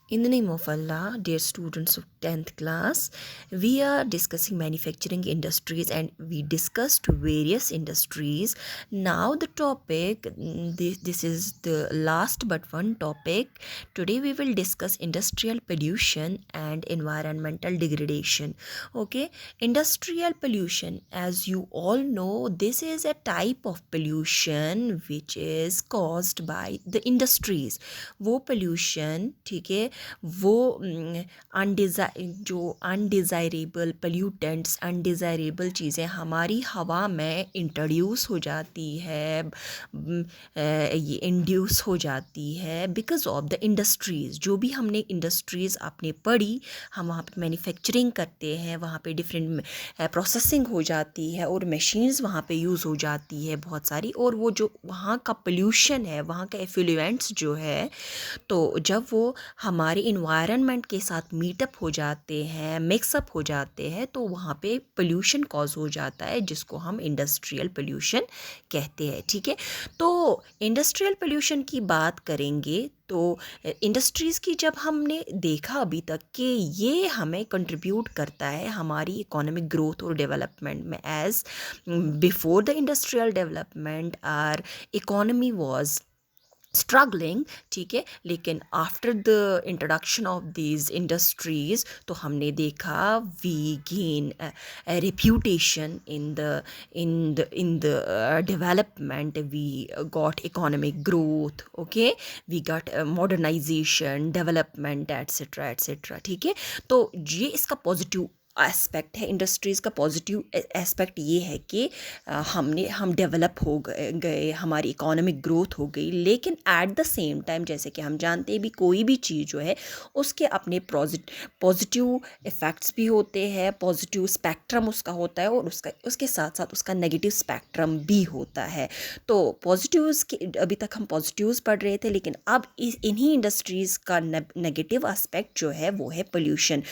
In the name of Allah, dear students of 10th class, we are discussing manufacturing industries and we discussed various industries. Now, the topic, this is the last but one topic. Today, we will discuss industrial pollution and environmental degradation. Okay, industrial pollution, as you all know, this is a type of pollution which is caused by the industries. वो pollution, ठीक है, वो जो undesirable pollutants, undesirable चीज़ें हमारी हवा में introduce हो जाती है, ये इंड्यूस हो जाती है बिकॉज ऑफ द इंडस्ट्रीज़. जो भी हमने इंडस्ट्रीज़ आपने पढ़ी, हम वहाँ पे मैन्युफैक्चरिंग करते हैं, वहाँ पे डिफरेंट प्रोसेसिंग हो जाती है और मशीन्स वहाँ पे यूज़ हो जाती है बहुत सारी, और वो जो वहाँ का पोल्यूशन है, वहाँ का एफ्लुएंट्स जो है, तो जब वो हमारे इन्वायरमेंट के साथ मीटअप हो जाते हैं, मिक्सअप हो जाते हैं, तो वहाँ पे पोल्यूशन कॉज हो जाता है, जिसको हम इंडस्ट्रियल पोल्यूशन कहते हैं. ठीक है, तो इंडस्ट्रियल पोल्यूशन की बात करेंगे तो इंडस्ट्रीज़ की जब हमने देखा अभी तक कि ये हमें कंट्रीब्यूट करता है हमारी इकोनॉमिक ग्रोथ और डेवलपमेंट में. As before the industrial development our economy was struggling, ठीक है, लेकिन after the introduction of these industries तो हमने देखा we gain reputation in the development, we got economic growth, okay, we got modernization, development, etcetera etcetera. ठीक है, तो ये इसका पॉजिटिव एस्पेक्ट है. इंडस्ट्रीज़ का पॉजिटिव एस्पेक्ट ये है कि हम डेवलप हो गए, हमारी इकोनॉमिक ग्रोथ हो गई, लेकिन एट द सेम टाइम जैसे कि हम जानते हैं भी कोई भी चीज़ जो है उसके अपने पॉजिटिव इफ़ेक्ट्स भी होते हैं, पॉजिटिव स्पेक्ट्रम उसका होता है, और उसके साथ साथ उसका नेगेटिव स्पेक्ट्रम भी होता है. तो पॉजिटिव्स के अभी तक हम पॉजिटिव्स पढ़ रहे थे, लेकिन अब इन्हीं इंडस्ट्रीज़ का नेगेटिव एस्पेक्ट जो है वो है पोल्यूशन,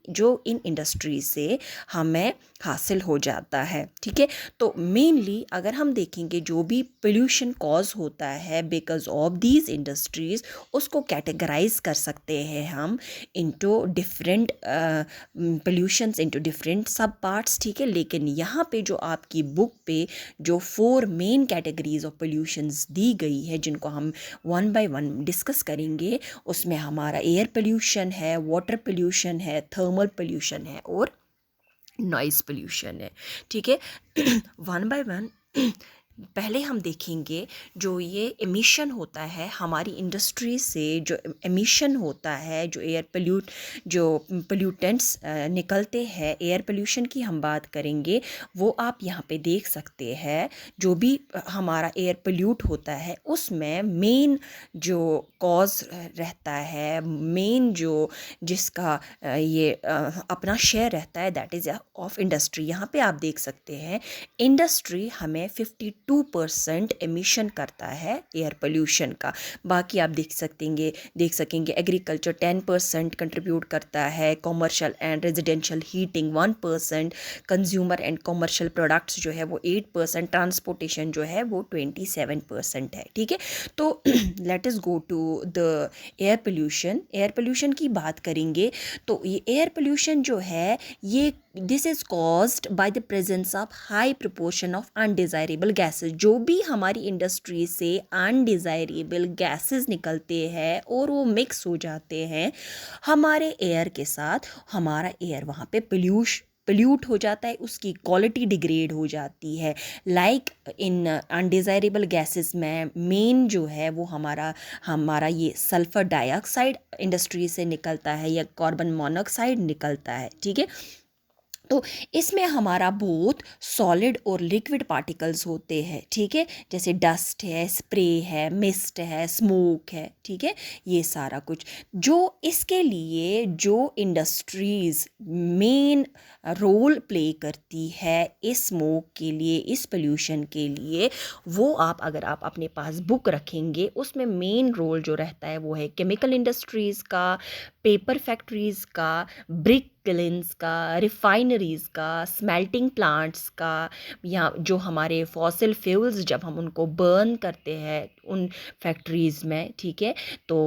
जो इन इंडस्ट्री से हमें हासिल हो जाता है. ठीक है, तो मेनली अगर हम देखेंगे जो भी पोल्यूशन कॉज होता है बिकॉज ऑफ दीज इंडस्ट्रीज़, उसको कैटेगराइज कर सकते हैं हम into different pollutions, into different सब पार्ट्स. ठीक है, लेकिन यहाँ पे जो आपकी बुक पे जो 4 मेन कैटेगरीज ऑफ पोल्यूशंस दी गई है, जिनको हम वन बाय वन डिस्कस करेंगे, उसमें हमारा एयर पोल्यूशन है, वाटर पोल्यूशन है, थर्मल पोल्यूशन है और नॉइज़ पोल्यूशन है. ठीक है, वन बाय वन पहले हम देखेंगे जो ये एमिशन होता है हमारी इंडस्ट्री से, जो एमिशन होता है, जो पोल्यूटेंट्स निकलते हैं, एयर पोल्यूशन की हम बात करेंगे, वो आप यहाँ पे देख सकते हैं. जो भी हमारा एयर पोल्यूट होता है उसमें मेन जो कॉज रहता है, मेन जिसका ये अपना शेयर रहता है, दैट इज़ ऑफ इंडस्ट्री. यहाँ पे आप देख सकते हैं इंडस्ट्री हमें 52% एमिशन करता है एयर पोल्यूशन का. बाकी आप देख सकेंगे एग्रीकल्चर 10% कंट्रीब्यूट करता है, commercial and residential heating 1%, consumer and commercial products जो है वो 8%, ट्रांसपोर्टेशन जो है वो 27% है. ठीक है, तो let us go to the air pollution. Air pollution की बात करेंगे तो ये एयर पोल्यूशन जो है ये this is caused by the presence of high proportion of undesirable gases. जो भी हमारी इंडस्ट्री से अनडिज़ायरेबल गैसेस निकलते हैं और वो मिक्स हो जाते हैं हमारे एयर के साथ, हमारा एयर वहाँ पे पोल्यूट हो जाता है, उसकी क्वालिटी डिग्रेड हो जाती है. लाइक इन अनडिज़ायरेबल गैसेस में मेन जो है वो हमारा ये सल्फ़र डाइऑक्साइड इंडस्ट्री से निकलता है या कार्बन मोनोऑक्साइड निकलता है. ठीक है, तो इसमें हमारा बहुत सॉलिड और लिक्विड पार्टिकल्स होते हैं. ठीक है, जैसे डस्ट है, स्प्रे है, मिस्ट है, स्मोक है. ठीक है, ये सारा कुछ जो इसके लिए जो इंडस्ट्रीज़ मेन रोल प्ले करती है इस स्मोक के लिए, इस पोल्यूशन के लिए, वो अगर आप अपने पास बुक रखेंगे उसमें मेन रोल जो रहता है वो है केमिकल इंडस्ट्रीज़ का, पेपर फैक्ट्रीज़ का, ब्रिक किलिन्स का, रिफाइनरीज़ का, स्मेल्टिंग प्लांट्स का, या जो हमारे फॉसिल फ्यूल्स जब हम उनको बर्न करते हैं उन फैक्ट्रीज़ में. ठीक है, तो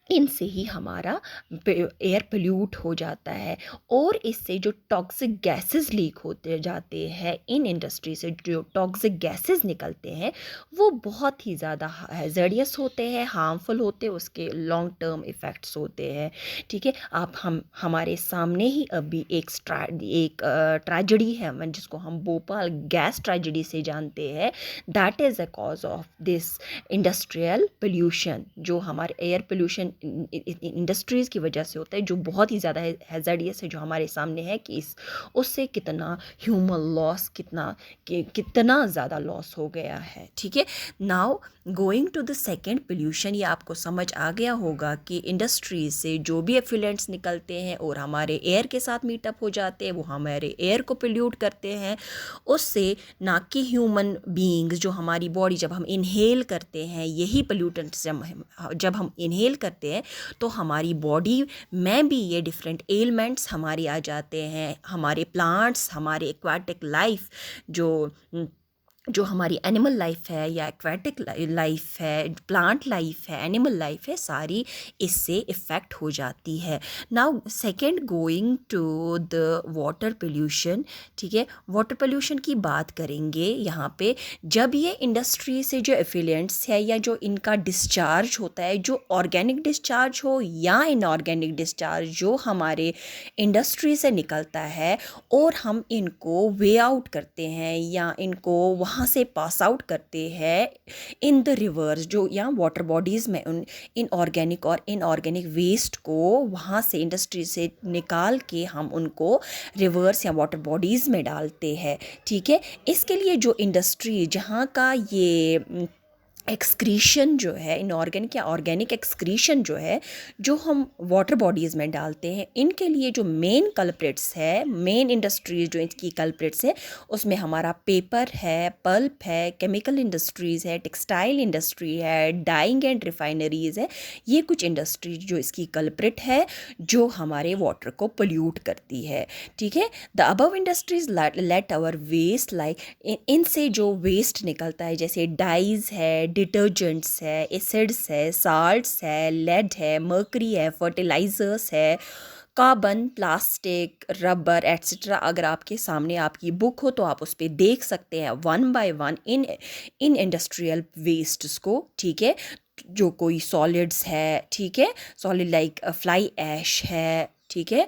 इनसे ही हमारा एयर पोल्यूट हो जाता है। और इससे जो टॉक्सिक गैसेस लीक होते जाते हैं, इन इंडस्ट्री से जो टॉक्सिक गैसेस निकलते हैं वो बहुत ही ज़्यादा हैज़र्डियस होते हैं, हार्मफुल होते हैं, उसके लॉन्ग टर्म इफ़ेक्ट्स होते हैं। ठीक है, आप हम हमारे सामने ही अभी एक ट्रेजेडी है जिसको हम भोपाल गैस ट्रेजेडी से जानते हैं। That is a cause of this industrial pollution, जो हमारे एयर पोल्यूशन इंडस्ट्रीज़ की वजह से होता है, जो बहुत ही ज़्यादा हैज़ार्डियस है, जो हमारे सामने है कि इस उससे कितना ह्यूमन लॉस, कितना ज़्यादा लॉस हो गया है। ठीक है, now going to the second pollution, ये आपको समझ आ गया होगा कि इंडस्ट्रीज से जो भी एफ्लुएंट्स निकलते हैं और हमारे एयर के साथ मीटअप हो जाते हैं, वो हमारे एयर को पोल्यूट करते हैं। उससे ना कि ह्यूमन बीइंग्स, जो हमारी बॉडी जब हम इनहेल करते हैं यही पोल्यूटेंट्स जब हम इनहेल करते हैं तो हमारी बॉडी में भी ये डिफरेंट एलिमेंट्स हमारे आ जाते हैं। हमारे प्लांट्स, हमारे एक्वाटिक लाइफ, जो हमारी एनिमल लाइफ है या एक्वाटिक लाइफ है, प्लांट लाइफ है, एनिमल लाइफ है, सारी इससे इफ़ेक्ट हो जाती है। Now second, going to the water pollution. ठीक है, वाटर पोल्यूशन की बात करेंगे यहाँ पे। जब ये इंडस्ट्री से जो एफिलिएंट्स है या जो इनका डिस्चार्ज होता है, जो ऑर्गेनिक डिस्चार्ज हो या इनऑर्गेनिक डिस्चार्ज जो हमारे इंडस्ट्री से निकलता है और हम इनको वे आउट करते हैं या इनको वहाँ से पास आउट करते हैं इन द रिवर्स, जो या वाटर बॉडीज़ में उन इनऑर्गेनिक और इनऑर्गेनिक वेस्ट को वहाँ से इंडस्ट्री से निकाल के हम उनको रिवर्स या वाटर बॉडीज़ में डालते हैं। ठीक है, इसके लिए जो इंडस्ट्री जहाँ का ये एक्सक्रीशन जो है, इनऑर्गेनिक या ऑर्गेनिक एक्सक्रीशन जो है, जो हम वाटर बॉडीज़ में डालते हैं, इनके लिए जो मेन कल्प्रिट्स है, मेन इंडस्ट्रीज जो इसकी कल्प्रिट्स है, उसमें हमारा पेपर है, पल्प है, केमिकल इंडस्ट्रीज़ है, टेक्सटाइल इंडस्ट्री है, डाइंग एंड रिफाइनरीज़ है। ये कुछ इंडस्ट्रीज जो इसकी कल्प्रिट है, जो हमारे वाटर को पोल्यूट करती है। ठीक है, the above industries let our waste like इनसे जो वेस्ट निकलता है, जैसे डाइज है, डिटर्जेंट्स है, एसिड्स है, साल्ट्स है, लेड है, मर्करी है, फर्टिलाइज़र्स है, कार्बन, प्लास्टिक, रबर एट्सेट्रा। अगर आपके सामने आपकी बुक हो तो आप उस पर देख सकते हैं one by one in industrial wastes को। ठीक है, जो कोई सॉलिड्स है, ठीक है, सॉलिड लाइक फ्लाई ऐश है, ठीक है,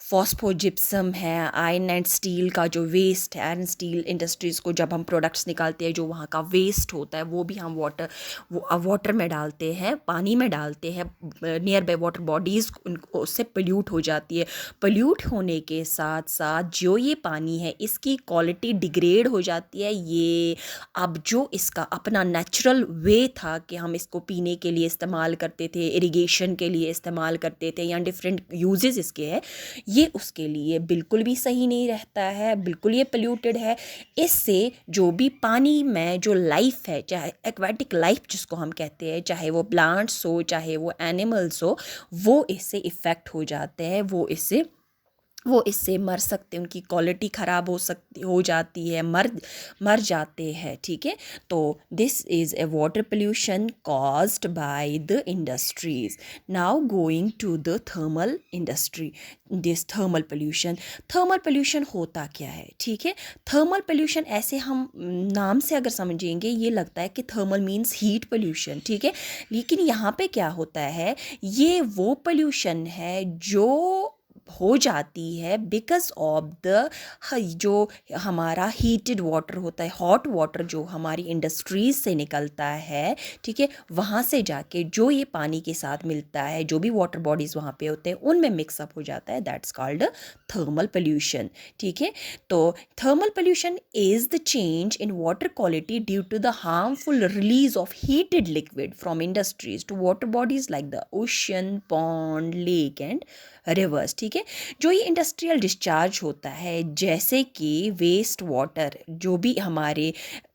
फॉस्फोजिप्सम है, आयरन एंड स्टील का जो वेस्ट है, आयरन स्टील इंडस्ट्रीज़ को जब हम प्रोडक्ट्स निकालते हैं, जो वहाँ का वेस्ट होता है वो भी हम वाटर में डालते हैं, पानी में डालते हैं, नियर बाय वाटर बॉडीज़ उससे पोल्यूट हो जाती है। पोल्यूट होने के साथ साथ जो ये पानी है इसकी क्वालिटी डिग्रेड हो जाती है। ये अब जो इसका अपना नेचुरल वे था कि हम इसको पीने के लिए इस्तेमाल करते थे, इरिगेशन के लिए इस्तेमाल करते थे या डिफरेंट यूजेस इसके हैं, ये उसके लिए बिल्कुल भी सही नहीं रहता है, बिल्कुल ये पोल्यूटेड है। इससे जो भी पानी में जो लाइफ है, चाहे एक्वाटिक लाइफ जिसको हम कहते हैं, चाहे वो प्लांट्स हो, चाहे वो एनिमल्स हो, वो इससे इफ़ेक्ट हो जाते हैं, वो इससे मर सकते हैं, उनकी क्वालिटी ख़राब हो जाती है, मर जाते हैं। ठीक है, तो this is a water pollution caused by the industries. Now going to the thermal industry, this thermal pollution होता क्या है? ठीक है, थर्मल पोल्यूशन ऐसे हम नाम से अगर समझेंगे ये लगता है कि थर्मल मीन्स हीट पोल्यूशन। ठीक है, लेकिन यहाँ पे क्या होता है, ये वो पोल्यूशन है जो हो जाती है बिकॉज ऑफ द जो हमारा हीटेड वाटर होता है, हॉट वाटर जो हमारी इंडस्ट्रीज से निकलता है। ठीक है, वहाँ से जाके जो ये पानी के साथ मिलता है, जो भी वाटर बॉडीज़ वहाँ पे होते हैं उनमें मिक्सअप हो जाता है, दैट्स कॉल्ड थर्मल पोल्यूशन। ठीक है, तो thermal pollution is the change in water quality due to the harmful release of heated liquid from industries to water bodies like the ocean, pond, lake and rivers. ठीक है, जो ये industrial discharge होता है, जैसे कि वेस्ट वाटर जो भी हमारे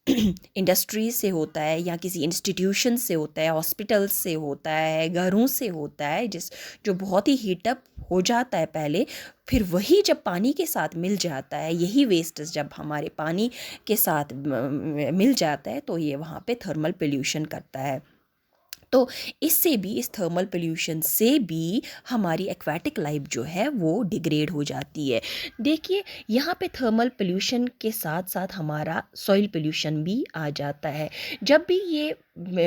इंडस्ट्रीज से होता है या किसी इंस्टीट्यूशन से होता है, हॉस्पिटल्स से होता है, घरों से होता है, जो बहुत ही हीटअप हो जाता है पहले, फिर वही जब पानी के साथ मिल जाता है, यही वेस्ट जब हमारे पानी के साथ मिल जाता है तो ये वहाँ पे थर्मल पोल्यूशन करता है। तो इससे भी, इस थर्मल पोल्यूशन से भी हमारी एक्वाटिक लाइफ जो है वो डिग्रेड हो जाती है। देखिए, यहाँ पे थर्मल पोल्यूशन के साथ साथ हमारा सॉइल पोल्यूशन भी आ जाता है। जब भी ये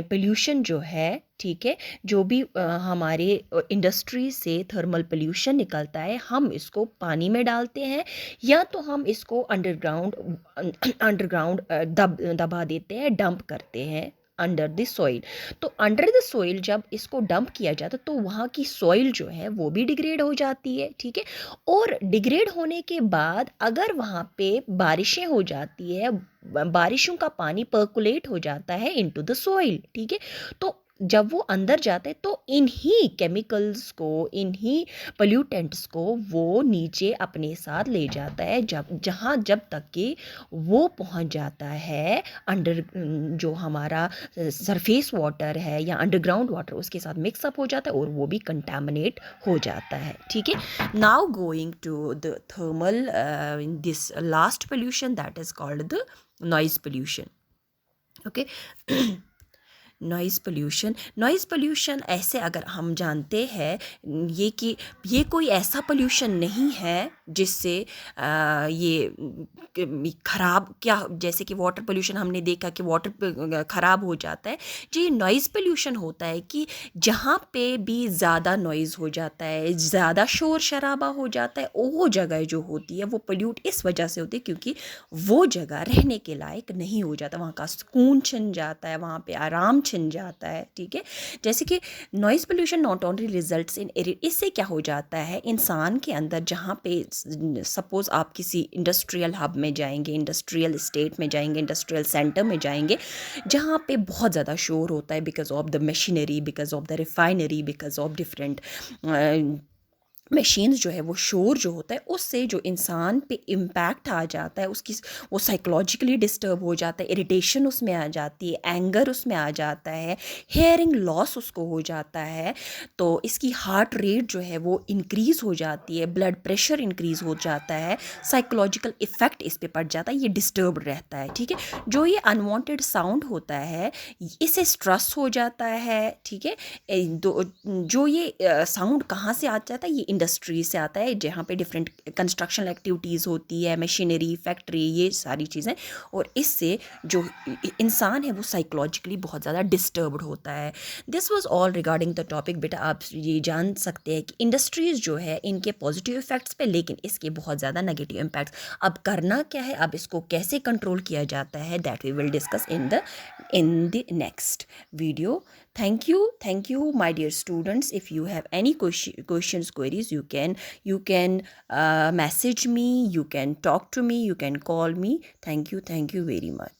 पोल्यूशन जो है, ठीक है, जो भी हमारे इंडस्ट्री से थर्मल पोल्यूशन निकलता है, हम इसको पानी में डालते हैं या तो हम इसको अंडरग्राउंड दबा देते हैं, डंप करते हैं अंडर द सॉइल। तो अंडर द सॉइल जब इसको डंप किया जाता है तो वहाँ की सॉइल जो है वो भी डिग्रेड हो जाती है, ठीक है। और डिग्रेड होने के बाद अगर वहाँ पे बारिशें हो जाती है, बारिशों का पानी पर्कुलेट हो जाता है इनटू द सॉइल, ठीक है। तो जब वो अंदर जाते हैं तो इन्हीं केमिकल्स को, इन्हीं पोल्यूटेंट्स को वो नीचे अपने साथ ले जाता है, जब तक कि वो पहुंच जाता है अंडर, जो हमारा सरफेस वाटर है या अंडरग्राउंड वाटर, उसके साथ मिक्सअप हो जाता है और वो भी कंटामिनेट हो जाता है, ठीक है। Now going to the thermal, this last pollution that is called the noise pollution. Okay, noise pollution ऐसे अगर हम जानते हैं ये कि ये कोई ऐसा पोल्यूशन नहीं है जिससे ये ख़राब, क्या जैसे कि वाटर पोल्यूशन हमने देखा कि वाटर ख़राब हो जाता है। जो ये नॉइज़ पोल्यूशन होता है कि जहाँ पे भी ज़्यादा नॉइज़ हो जाता है, ज़्यादा शोर शराबा हो जाता है, वो जगह जो होती है वो पोल्यूट इस वजह से होती है क्योंकि वो जगह रहने के लायक नहीं हो जाता, वहाँ का सुकून छिन जाता है, वहाँ पे आराम छिन जाता है, ठीक है। जैसे कि noise pollution not only results in इससे क्या हो जाता है इंसान के अंदर, जहाँ पे सपोज़ आप किसी इंडस्ट्रियल हब में जाएंगे, इंडस्ट्रियल स्टेट में जाएंगे, इंडस्ट्रियल सेंटर में जाएंगे, जहाँ पे बहुत ज़्यादा शोर होता है because of the machinery, because of the refinery, because of different machines, जो है वो शोर जो होता है उससे जो इंसान पे इम्पैक्ट आ जाता है, उसकी वो साइकोलॉजिकली डिस्टर्ब हो जाता है, इरिटेशन उसमें आ जाती है, एंगर उसमें आ जाता है, हेयरिंग लॉस उसको हो जाता है। तो इसकी हार्ट रेट जो है वो इंक्रीज़ हो जाती है, ब्लड प्रेशर इंक्रीज़ हो जाता है, साइकोलॉजिकल इफ़ेक्ट इस पे पड़ जाता है, ये डिस्टर्ब रहता है, ठीक है। जो ये अनवांटेड साउंड होता है इससे स्ट्रेस हो जाता है, ठीक है। जो ये साउंड कहाँ से आ जाता है, ये इंडस्ट्री से आता है जहाँ पे डिफरेंट कंस्ट्रक्शन एक्टिविटीज़ होती है, मशीनरी, फैक्ट्री, ये सारी चीज़ें, और इससे जो इंसान है वो साइकोलॉजिकली बहुत ज़्यादा डिस्टर्ब्ड होता है। This was all regarding the topic. बेटा आप ये जान सकते हैं कि इंडस्ट्रीज़ जो है इनके पॉजिटिव इफ़ेक्ट्स पे, लेकिन इसके बहुत ज़्यादा नेगेटिव इम्पैक्ट्स। अब करना क्या है, अब इसको कैसे कंट्रोल किया जाता है, that we will discuss in the next video. Thank you my dear students. If you have any questions, queries, you can message me, you can talk to me, you can call me. Thank you very much.